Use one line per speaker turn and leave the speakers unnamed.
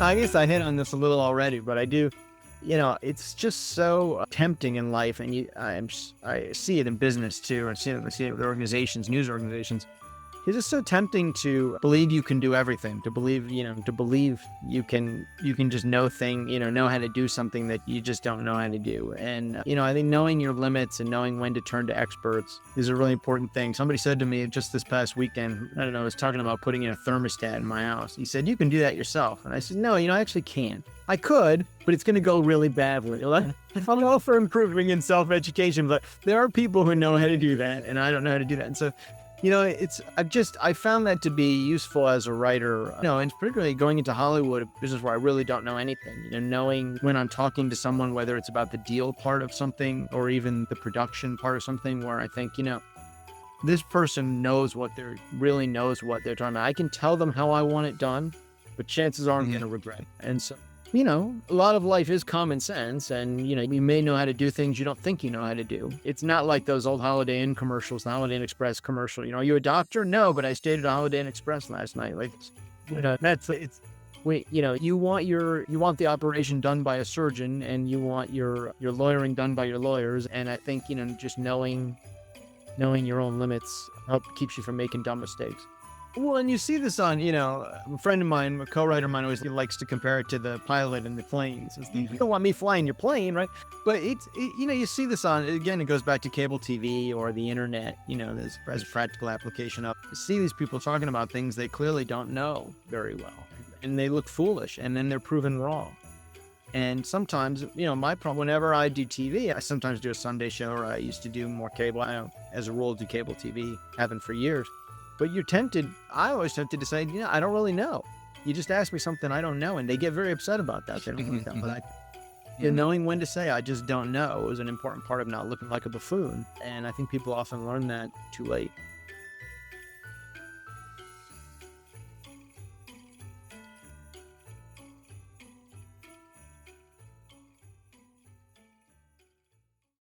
I guess I hit on this a little already, but I do, it's just so tempting in life. And I see it in business too. I see it with organizations, news organizations. It's just so tempting to believe you can do everything, to believe you can just know how to do something that you just don't know how to do. And, I think knowing your limits and knowing when to turn to experts is a really important thing. Somebody said to me just this past weekend, I don't know, I was talking about putting in a thermostat in my house. He said, you can do that yourself. And I said, no, I actually can't. I could, but it's going to go really badly. I'm all for improving in self-education, but there are people who know how to do that, and I don't know how to do that. And so, I found that to be useful as a writer, and particularly going into Hollywood, a business where I really don't know anything, knowing when I'm talking to someone, whether it's about the deal part of something or even the production part of something, where I think, this person really knows what they're talking about. I can tell them how I want it done, but chances are I'm going to regret it. And so, a lot of life is common sense, and, you may know how to do things you don't think you know how to do. It's not like those old Holiday Inn commercials, the Holiday Inn Express commercial. Are you a doctor? No, but I stayed at a Holiday Inn Express last night. You want the operation done by a surgeon, and you want your lawyering done by your lawyers. And I think, just knowing your own limits keeps you from making dumb mistakes. Well, and you see this on, a friend of mine, a co-writer of mine, always likes to compare it to the pilot and the planes. You don't want me flying your plane, right? But you see this on, again, it goes back to cable TV or the internet, as a practical application of, you see these people talking about things they clearly don't know very well, and they look foolish, and then they're proven wrong. And sometimes, my problem, whenever I do TV, I sometimes do a Sunday show, or I used to do more cable. I don't, as a rule, do cable TV, haven't for years. But I always tempted to say, I don't really know. You just ask me something I don't know, and they get very upset about that. They don't like that. But knowing when to say, I just don't know, is an important part of not looking like a buffoon. And I think people often learn that too late.